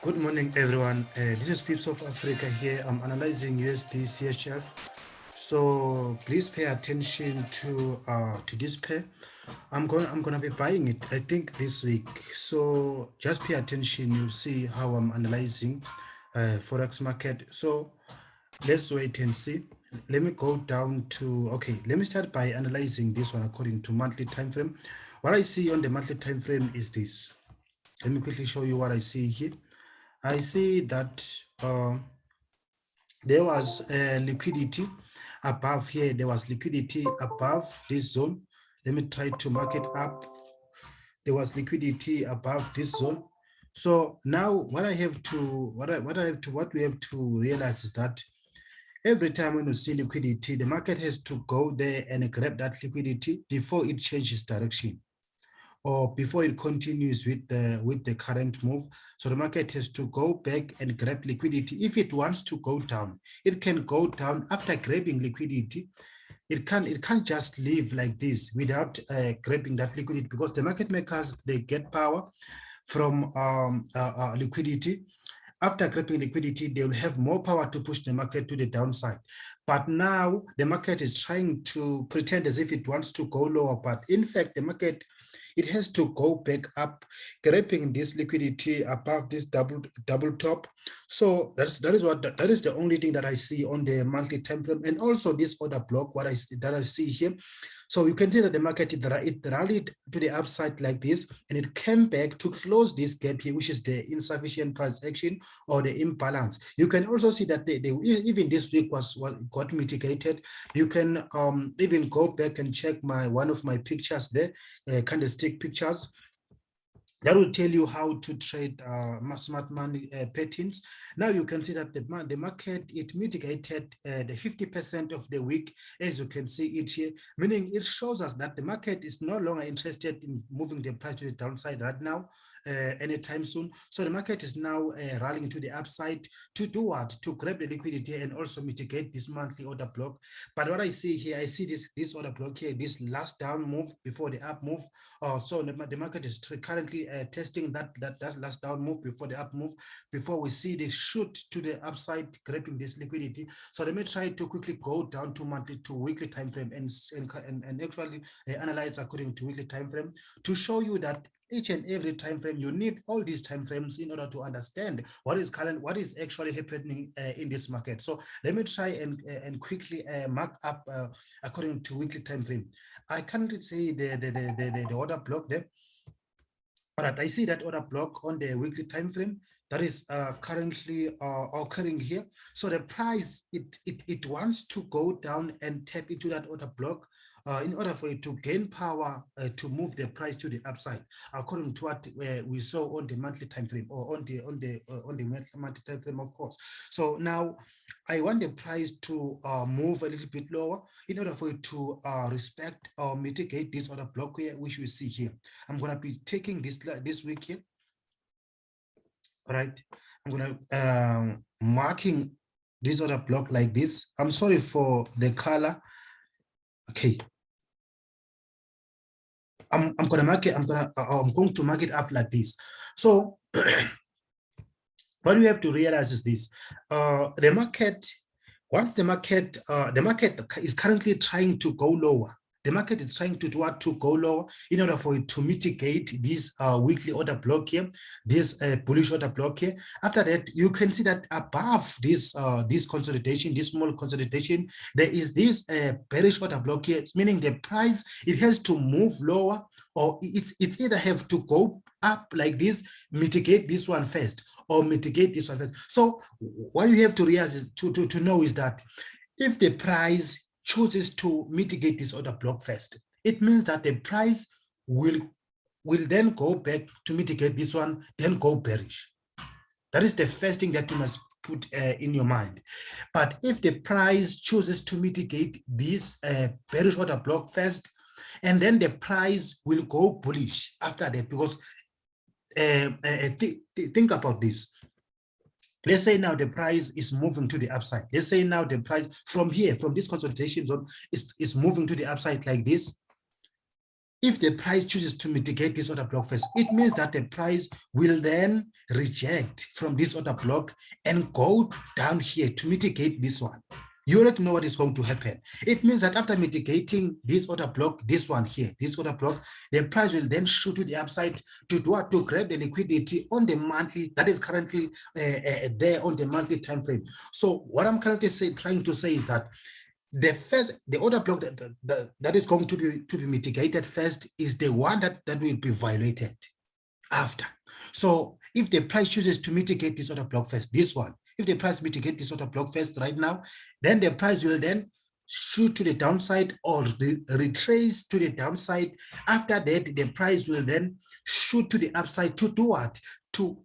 Good morning, everyone. This is Pips of Africa here. I'm analyzing USD CHF. So please pay attention to this pair. I'm gonna be buying it, I think, this week. So just pay attention. You'll see how I'm analyzing Forex market. So let's wait and see. Let me go down to, okay, let me start by analyzing this one according to monthly time frame. What I see on the monthly time frame is this. Let me quickly show you what I see here. I see that there was liquidity above here. There was liquidity above this zone. Let me try to mark it up. There was liquidity above this zone. So now what we have to realize is that every time when you see liquidity, the market has to go there and grab that liquidity before it changes direction, or before it continues with the current move. So the market has to go back and grab liquidity. If it wants to go down, it can go down after grabbing liquidity. It can't just leave like this without grabbing that liquidity, because the market makers, they get power from liquidity. After grabbing liquidity, they will have more power to push the market to the downside. But now the market is trying to pretend as if it wants to go lower, but in fact, the market, it has to go back up, grabbing this liquidity above this double top. So that is the only thing that I see on the monthly time frame, and also this order block that I see here. So you can see that the market, it rallied to the upside like this, and it came back to close this gap here, which is the insufficient price action or the imbalance. You can also see that they even this week got mitigated. You can even go back and check one of my pictures there, candlestick pictures, that will tell you how to trade smart money patterns. Now you can see that the market, it mitigated the 50% of the week, as you can see it here, meaning it shows us that the market is no longer interested in moving the price to the downside right now, anytime soon. So the market is now rallying to the upside to do what? To grab the liquidity and also mitigate this monthly order block. But what I see here, I see this order block here, this last down move before the up move. So the market is currently testing that last down move before the up move, before we see the shoot to the upside, grabbing this liquidity. So let me try to quickly go down to monthly to weekly time frame and actually analyze according to weekly time frame to show you that each and every time frame, you need all these time frames in order to understand what is actually happening in this market. So let me try and quickly mark up according to weekly time frame. I can't see the order block there. All right, I see that order block on the weekly time frame that is currently occurring here. So the price, it wants to go down and tap into that order block in order for it to gain power to move the price to the upside, according to what we saw on the monthly time frame, or on the monthly time frame, of course. So now I want the price to move a little bit lower in order for it to respect or mitigate this order block here, which we see here. I'm going to be taking this week here. All right, I'm going to marking this order block like this. I'm sorry for the color. Okay. I'm going to mark it up like this. So what we have to realize is this: the market, once the market is currently trying to go lower. The market is trying to do what, to go lower in order for it to mitigate this weekly order block here, this bullish order block here. After that, you can see that above this this consolidation, this small consolidation, there is this bearish order block here, meaning the price, it has to move lower, or it's either have to go up like this, mitigate this one first, or mitigate this one first. So what you have to realize to know is that if the price chooses to mitigate this order block first, it means that the price will then go back to mitigate this one, then go bearish. That is the first thing that you must put in your mind. But if the price chooses to mitigate this bearish order block first, and then the price will go bullish after that, because think about this. Let's say now the price is moving to the upside. Let's say now the price from here, from this consolidation zone, is moving to the upside like this. If the price chooses to mitigate this order block first, it means that the price will then reject from this order block and go down here to mitigate this one. You already know what is going to happen. It means that after mitigating this order block, this one here, this order block, the price will then shoot to the upside to do what? To grab the liquidity on the monthly that is currently there on the monthly time frame. So what I'm currently trying to say is that the order block that is going to be mitigated first is the one that will be violated after. So if the price chooses to mitigate this order block first, this one, if the price mitigate this order block first right now, then the price will then shoot to the downside or retrace to the downside. After that, the price will then shoot to the upside to do what? To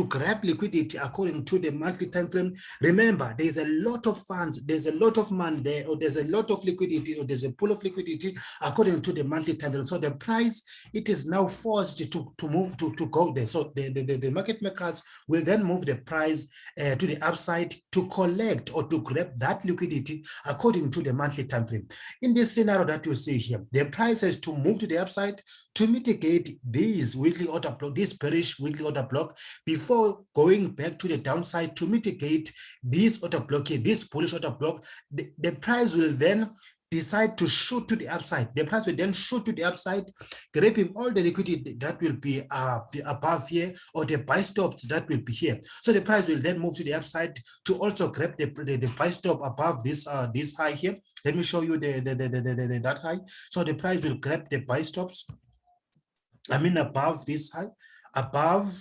grab liquidity according to the monthly time frame. Remember, there's a lot of funds, there's a lot of money there, or there's a lot of liquidity, or there's a pool of liquidity according to the monthly time frame. So the price, it is now forced to move to go there. So the market makers will then move the price to the upside to collect or to grab that liquidity according to the monthly time frame. In this scenario that you see here, the price has to move to the upside to mitigate these weekly order block, this bearish weekly order block, before going back to the downside to mitigate this order block here, this bullish order block. The price will then decide to shoot to the upside. The price will then shoot to the upside, grabbing all the liquidity that will be above here, or the buy stops that will be here. So the price will then move to the upside to also grab the buy stop above this this high here. Let me show you that high. So the price will grab the buy stops, above this high, above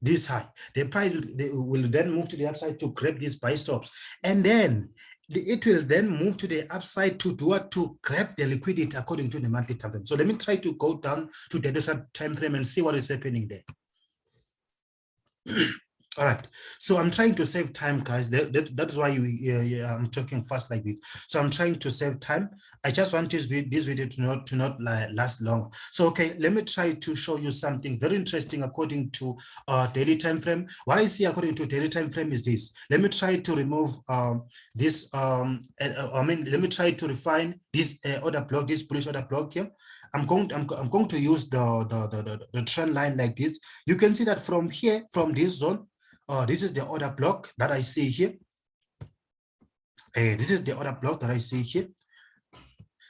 this high. The price will then move to the upside to grab these buy stops, and then it will then move to the upside to do what? To grab the liquidity according to the monthly time frame. So let me try to go down to the different time frame and see what is happening there. All right, so I'm trying to save time, guys. That's why I'm talking fast like this. So I'm trying to save time. I just want this video to not last long. So okay, let me try to show you something very interesting according to daily time frame. What I see according to daily time frame is this. Let me try to remove this. Let me try to refine this order block, this bullish order block here. I'm going to use the trend line like this. You can see that from here, from this zone. This is the order block that I see here. This is the order block that I see here.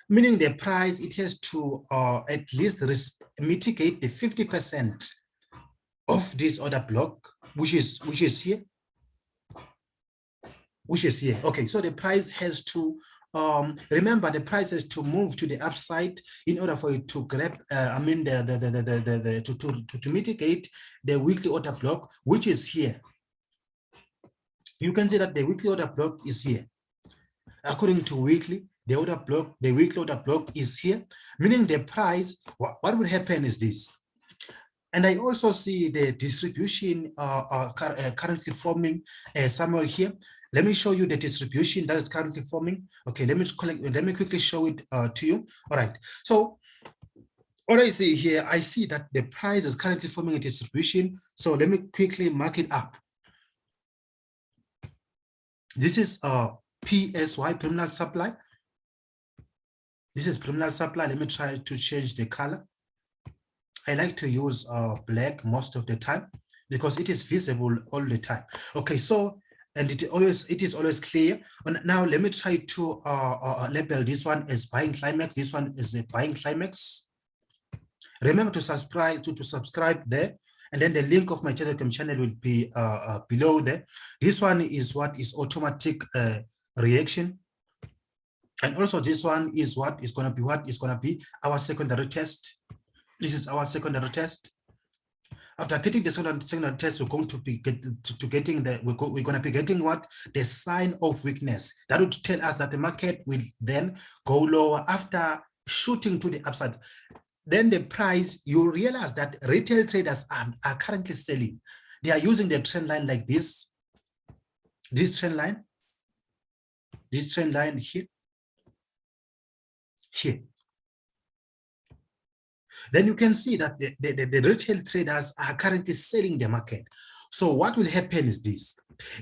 Meaning the price, it has to at least mitigate the 50% of this order block, which is here. Which is here. Okay, so the price has to remember, the price has to move to the upside in order for it to grab to mitigate the weekly order block, which is here. You can see that the weekly order block is here. According to weekly, the weekly order block is here, meaning the price, what will happen is this. And I also see the distribution currently forming somewhere here. Let me show you the distribution that is currently forming. Okay, let me quickly show it to you. All right, so what I see here, I see that the price is currently forming a distribution. So let me quickly mark it up. This is PSY, terminal supply. This is terminal supply. Let me try to change the color. I like to use black most of the time because it is visible all the time. Okay, so and it is always clear. And now let me try to label this one as buying climax. This one is a buying climax. Remember to subscribe there, and then the link of my Telegram channel will be below there. This one is what is automatic reaction. And also this one is what is going to be our secondary test. This is our secondary test. After getting the secondary test, we're going to be we're going to be getting what? The sign of weakness. That would tell us that the market will then go lower after shooting to the upside. Then the price, you realize that retail traders are currently selling. They are using the trend line like this trend line here. Then you can see that the retail traders are currently selling the market. So what will happen is this.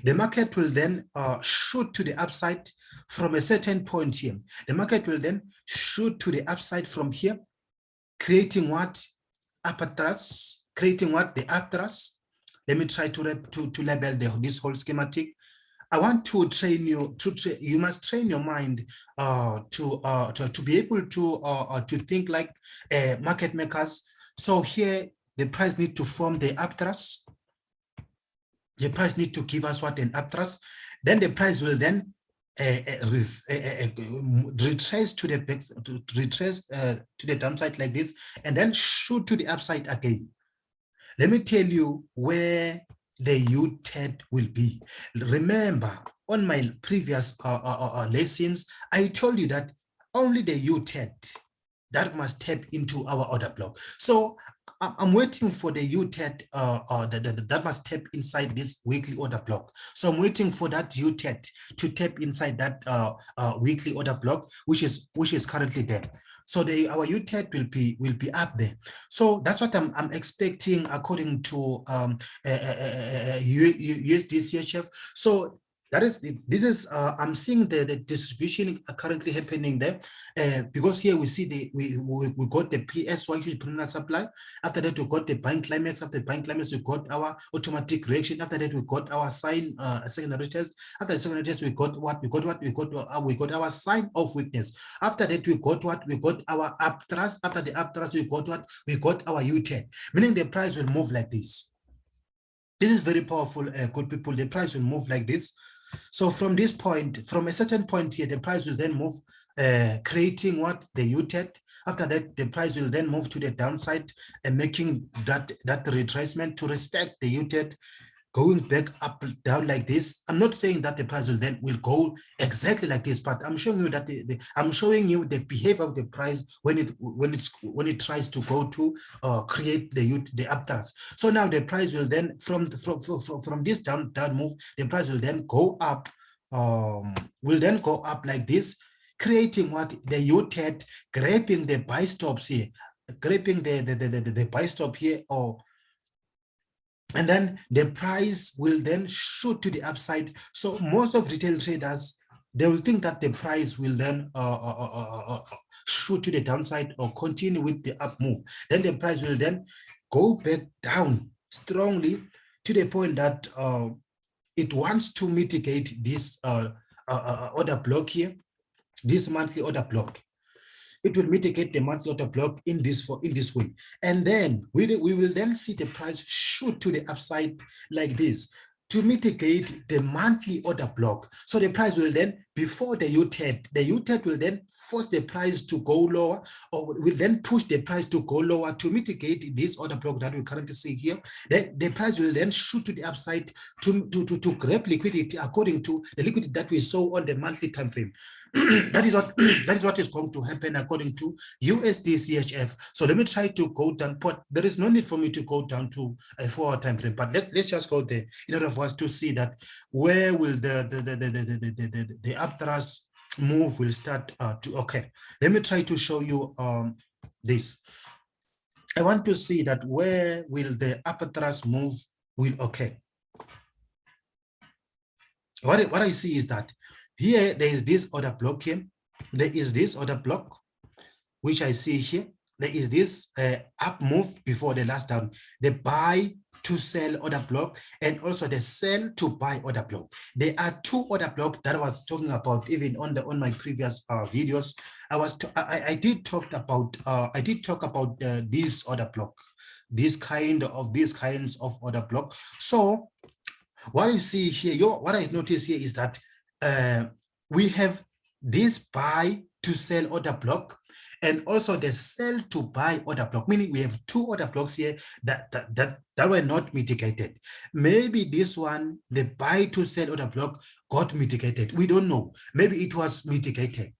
The market will then shoot to the upside from a certain point here. The market will then shoot to the upside from here, creating what? Upper thrust, creating what? The up thrust. Let me try to label this whole schematic. I want to train you you must train your mind to be able to think like market makers. So here the price need to form the upthrust. The price need to give us what? An upthrust. Then the price will then retrace to the downside like this, and then shoot to the upside again. Let me tell you where the U-TED will be. Remember, on my previous lessons, I told you that only the U-TED that must tap into our order block. So I'm waiting for the U-TED that must tap inside this weekly order block. So I'm waiting for that U-TED to tap inside that weekly order block, which is currently there. So our U-TED will be up there. So that's what I'm expecting according to USD So this is I'm seeing the distribution currently happening there because here we see we got the PSY, which is predominant supply. After that we got the buying climax. After the buying climax we got our automatic reaction. After that we got our sign secondary test. After the secondary test we got our sign of weakness. After that we got our up thrust. After the up thrust we got our U-turn, meaning the price will move like this. This is very powerful, good people. The price will move like this. So from this point, from a certain point here, the price will then move, creating what? The U-turn. After that, the price will then move to the downside and making that retracement to respect the U-turn, going back up, down like this. I'm not saying that the price will go exactly like this, but I'm showing you that I'm showing you the behavior of the price when it tries to go to create the upthrust. So now the price will then from this down move, the price will then go up, like this, creating what? The U-turn, grabbing the buy stops here, grabbing the buy stop here, and then the price will then shoot to the upside. So most of retail traders, they will think that the price will then shoot to the downside or continue with the up move. Then the price will then go back down strongly to the point that it wants to mitigate this order block here, this monthly order block. It will mitigate the monthly order block in this way, and then we will then see the price shoot to the upside like this to mitigate the monthly order block. So the price will then, before the U-turn will then force the price to go lower, or will then push the price to go lower to mitigate this order block that we currently see here. The price will then shoot to the upside to grab liquidity according to the liquidity that we saw on the monthly time frame. that is what is going to happen according to USD CHF. So let me try to go down, but there is no need for me to go down to a 4-hour time frame. But let's just go there in order for us to see that where will the upthrust move will start to. Okay, let me try to show you this. I want to see that where will the upper thrust move will. Okay, what I see is that here there is this order block here. There is this order block which I see here. there is this up move before the last down, the buy to sell order block, and also the sell to buy order block. There are two order blocks that I was talking about even on my previous videos. I did talk about this order block, these kinds of order block. So what you see here, what I notice here is that we have this buy to sell order block and also the sell to buy order block, meaning we have two order blocks here that were not mitigated. Maybe this one, the buy to sell order block, got mitigated. We don't know. Maybe it was mitigated.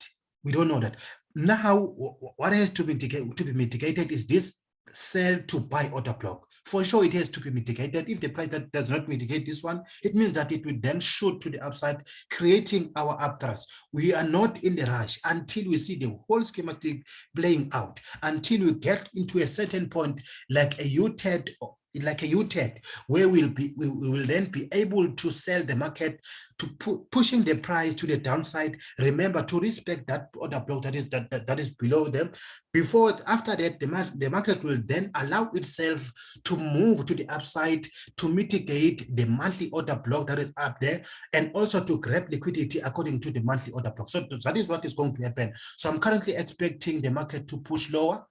We don't know that. Now, what has to be mitigated is this sell to buy order block. For sure, it has to be mitigated. If the price that does not mitigate this one, it means that it will then shoot to the upside, creating our upthrust. We are not in the rush until we see the whole schematic playing out, until we get into a certain point like a U-turn, where we will then be able to sell the market, to pushing the price to the downside. Remember to respect that order block that is below them. After that, the market will then allow itself to move to the upside to mitigate the monthly order block that is up there, and also to grab liquidity according to the monthly order block. So that is what is going to happen. So I'm currently expecting the market to push lower.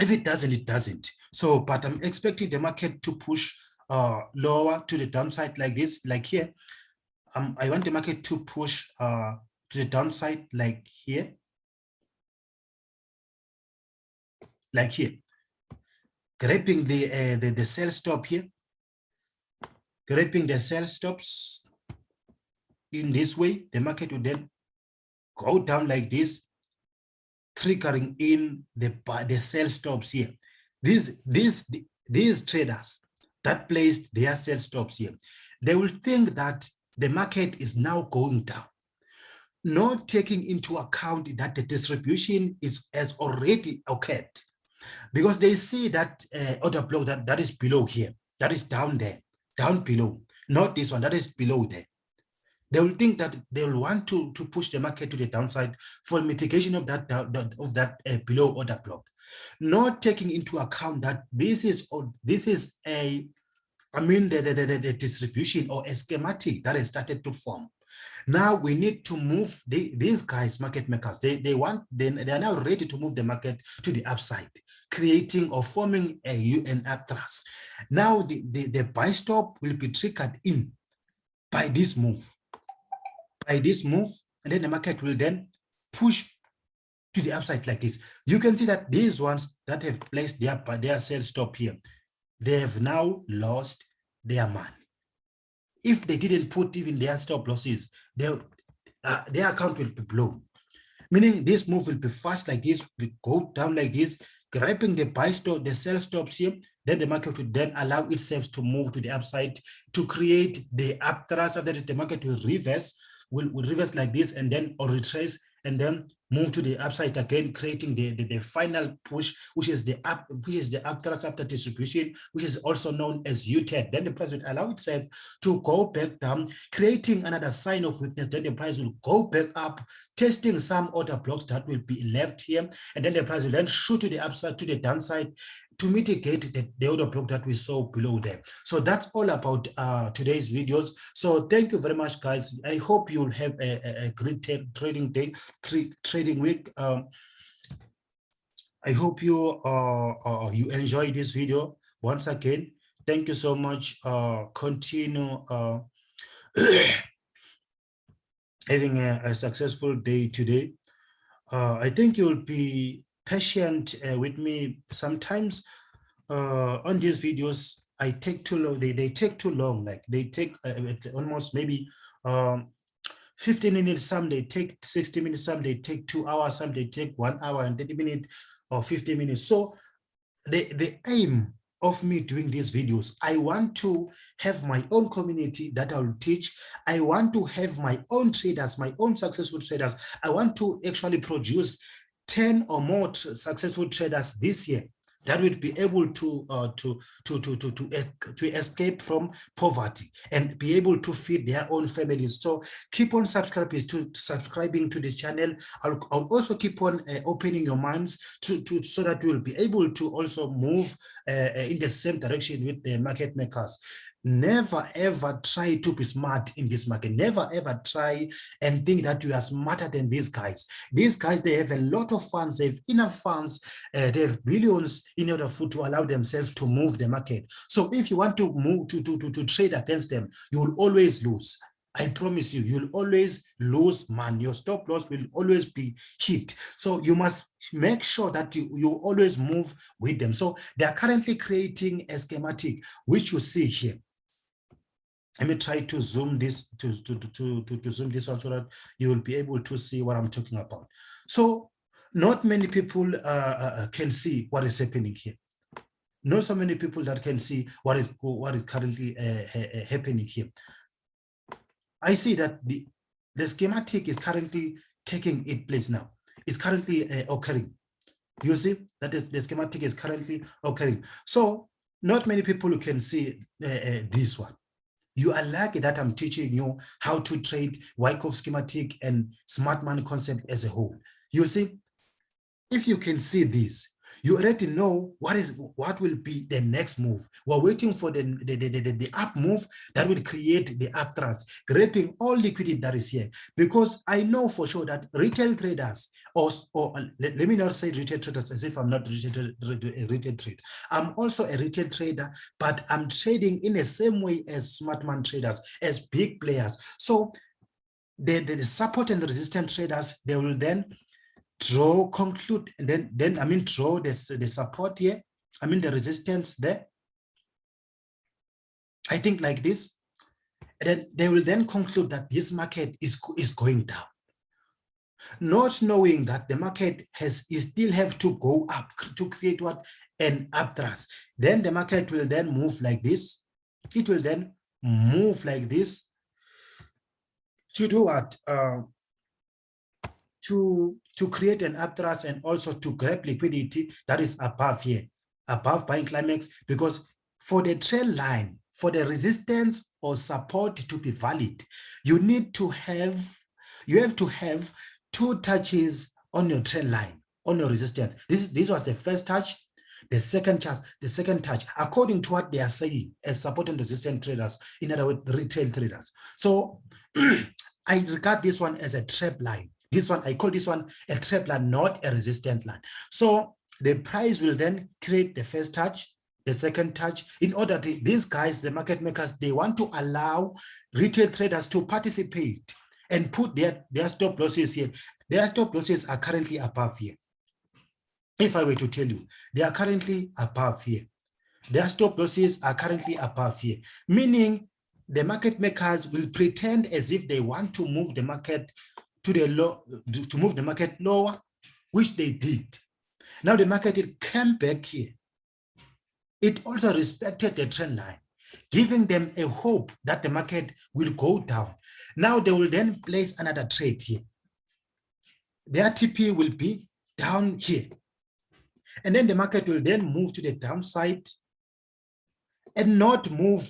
If it doesn't, it doesn't. So, but I'm expecting the market to push lower to the downside like this, like here. I want the market to push to the downside like here. Like here. Grabbing the sell stop here. Grabbing the sell stops in this way, the market will then go down like this, triggering in the sell stops here. These traders that placed their sell stops here, they will think that the market is now going down, not taking into account that the distribution has already occurred, because they see that order block that is below here, that is down there, down below, not this one, that is below there. They will think that they will want to push the market to the downside for mitigation of that below order block, not taking into account that this is the distribution or a schematic that has started to form. Now we need to move these guys, market makers. They are now ready to move the market to the upside, creating or forming an upthrust. Now the buy stop will be triggered in by this move. And then the market will then push to the upside like this. You can see that these ones that have placed their sell stop here, they have now lost their money. If they didn't put even their stop losses, their account will be blown. Meaning this move will be fast like this, will go down like this, grabbing the buy stop, the sell stops here, then the market will then allow itself to move to the upside to create the upthrust. After that, the market will reverse like this, and then or retrace, and then move to the upside again, creating the final push, which is the upthrust after distribution, which is also known as U-turn. Then the price will allow itself to go back down, creating another sign of weakness. Then the price will go back up, testing some order blocks that will be left here, and then the price will then shoot to the upside, to the downside, to mitigate the order block that we saw below there. So that's all about today's videos. So thank you very much, guys. I hope you'll have a great trading day, trading week. I hope you enjoy this video. Once again, thank you so much. Continue having a successful day today. I think you'll be patient with me. Sometimes on these videos I take too long. They take too long. Like they take almost maybe 15 minutes. Some they take 60 minutes. Some they take 2 hours. Some they take 1 hour and 30 minutes or 50 minutes. So the aim of me doing these videos, I want to have my own community that I will teach. I want to have my own traders, my own successful traders. I want to actually produce 10 or more successful traders this year, that will be able to escape from poverty and be able to feed their own families. So keep on subscribing to this channel. I'll also keep on opening your minds so that we'll be able to also move in the same direction with the market makers. Never ever try to be smart in this market. Never ever try and think that you are smarter than these guys. These guys, they have a lot of funds, they have enough funds, they have billions in order to allow themselves to move the market. So if you want to move to trade against them, you will always lose. I promise you, you'll always lose, man. Your stop loss will always be hit. So you must make sure that you always move with them. So they are currently creating a schematic, which you see here. Let me try to zoom this to zoom this one so that you will be able to see what I'm talking about. So not many people can see what is happening here. Not so many people that can see what is currently happening here. I see that the schematic is currently taking its place now. It's currently occurring. You see that the schematic is currently occurring. So not many people can see this one. You are lucky that I'm teaching you how to trade Wyckoff schematic and smart money concept as a whole. You see, if you can see this, you already know what will be the next move. We're waiting for the up move that will create the upthrust, grabbing all liquidity that is here. Because I know for sure that retail traders, or let me not say retail traders as if I'm not a retail trader. I'm also a retail trader, but I'm trading in the same way as smart man traders, as big players. So the support and resistance traders, they will then conclude, and then I mean draw the support here, I mean the resistance there, I think like this, and then they will then conclude that this market is going down, not knowing that the market still have to go up to create what? An upthrust. Then the market will then move like this. It will then move like this to do what? To create an upthrust and also to grab liquidity that is above here, above buying climax, because for the trend line, for the resistance or support to be valid, you have to have two touches on your trend line, on your resistance. This was the first touch, the second touch, according to what they are saying as support and resistance traders, in other words, retail traders. So I regard this one as a trap line. This one, I call this one a trap line, not a resistance line. So the price will then create the first touch, the second touch, in order to, these guys, the market makers, they want to allow retail traders to participate and put their stop losses here. Their stop losses are currently above here. If I were to tell you, they are currently above here. Their stop losses are currently above here, meaning the market makers will pretend as if they want to move the market to the low, to move the market lower, which they did. Now the market came back here. It also respected the trend line, giving them a hope that the market will go down. Now they will then place another trade here. Their TP will be down here. And then the market will then move to the downside and not move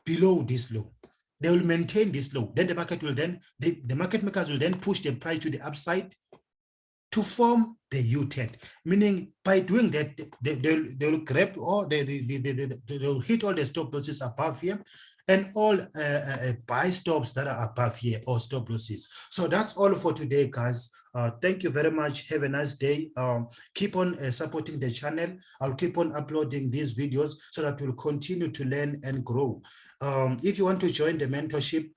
below this low. They will maintain this low. Then the market will then, the market makers will then push the price to the upside to form the U-turn. Meaning by doing that, they will grab all, they will hit all the stop losses above here and all buy stops that are above here, or stop losses. So that's all for today, guys. Thank you very much. Have a nice day. Keep on supporting the channel. I'll keep on uploading these videos so that we'll continue to learn and grow. If you want to join the mentorship,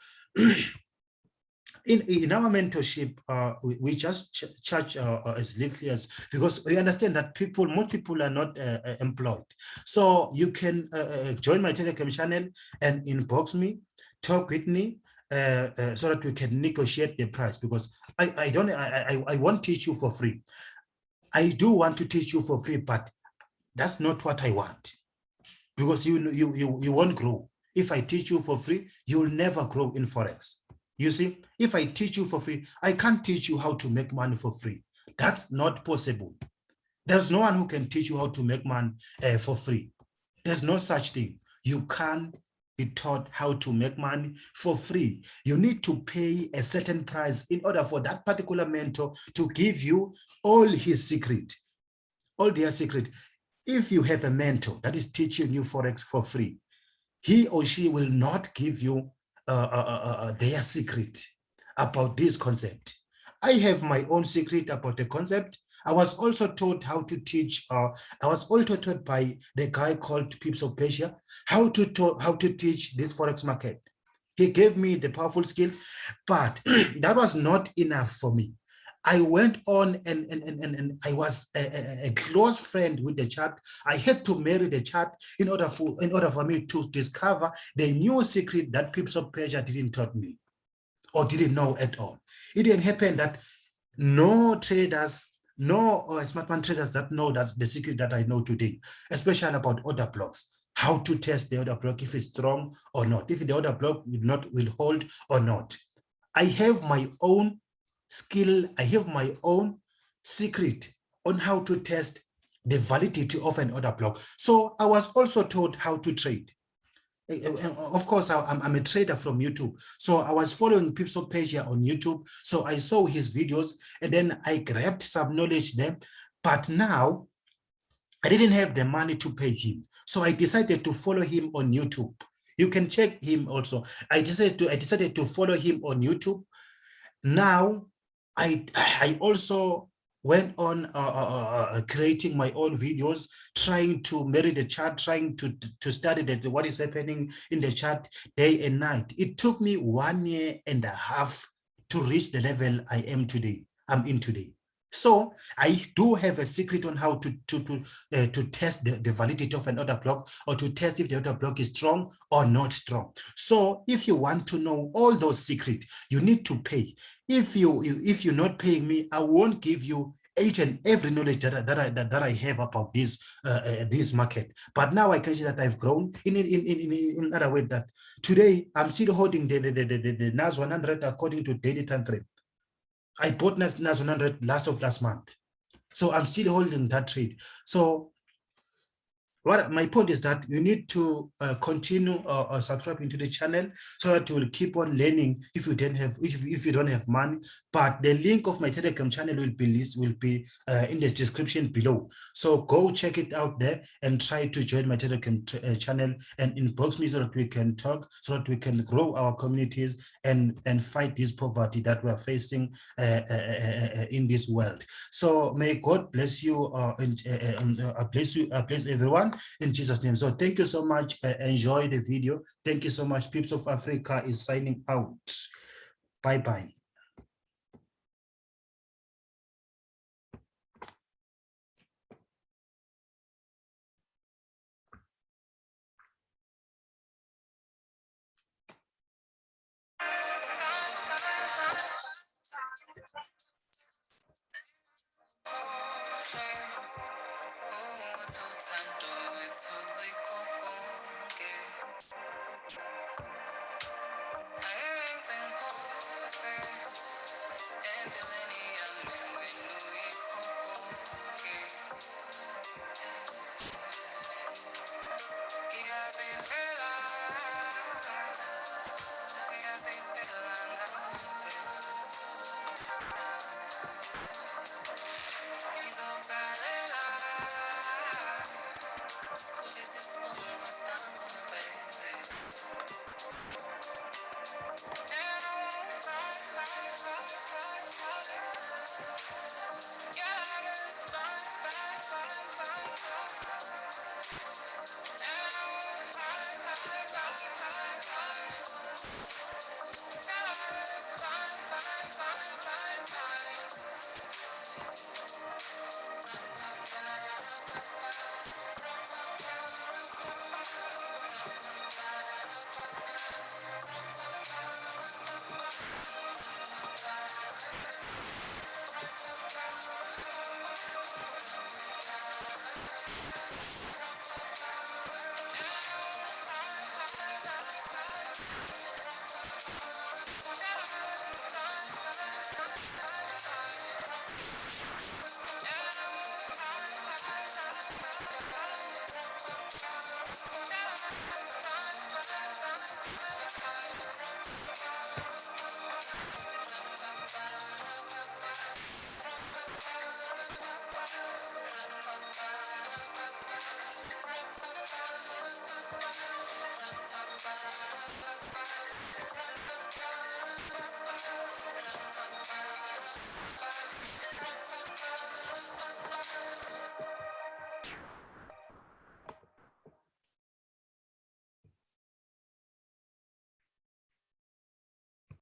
in our mentorship, we just charge as little as, because we understand that most people are not employed. So you can join my Telegram channel and inbox me, talk with me, so that we can negotiate the price, because I won't teach you for free. I do want to teach you for free, but that's not what I want, because you won't grow. If I teach you for free, you'll never grow in Forex. You see, if I teach you for free, I can't teach you how to make money for free. That's not possible. There's no one who can teach you how to make money for free. There's no such thing. You can't be taught how to make money for free. You need to pay a certain price in order for that particular mentor to give you all his secret, all their secret. If you have a mentor that is teaching you Forex for free, he or she will not give you their secret about this concept. I have my own secret about the concept. I was also taught how to teach. I was also taught by the guy called Pips of Persia how to teach this Forex market. He gave me the powerful skills, but that was not enough for me. I went on and I was a close friend with the chart. I had to marry the chart in order for me to discover the new secret that Pips of Persia didn't taught me or didn't know at all. It didn't happen that no traders, no smart man traders that know that the secret that I know today, especially about order blocks, how to test the order block if it's strong or not, if the order block will hold or not. I have my own skill, I have my own secret on how to test the validity of an order block. So I was also taught how to trade. Of course, I'm a trader from YouTube. So I was following Pips of Persia on YouTube. So I saw his videos and then I grabbed some knowledge there. But now I didn't have the money to pay him. So I decided to follow him on YouTube. You can check him also. I decided to follow him on YouTube. Now I also went on creating my own videos, trying to marry the chart, trying to study what is happening in the chart day and night. It took me 1.5 years to reach the level I'm in today. So I do have a secret on how to test the validity of an order block, or to test if the order block is strong or not strong. So if you want to know all those secrets, you need to pay. If you're not paying me, I won't give you each and every knowledge that I have about this market. But now I can see that I've grown in other way, that today I'm still holding the NAS 100 according to daily time frame. I bought NAS 100 last month. So I'm still holding that trade. So what my point is that you need to continue subscribing to the channel so that you will keep on learning if you don't have money. But the link of my Telegram channel will be in the description below. So go check it out there and try to join my Telegram channel and inbox me so that we can talk, so that we can grow our communities and fight this poverty that we're facing in this world. So may God bless you and bless everyone in Jesus' name. So thank you so much. Enjoy the video. Thank you so much. Pips of Africa is signing out. Bye-bye.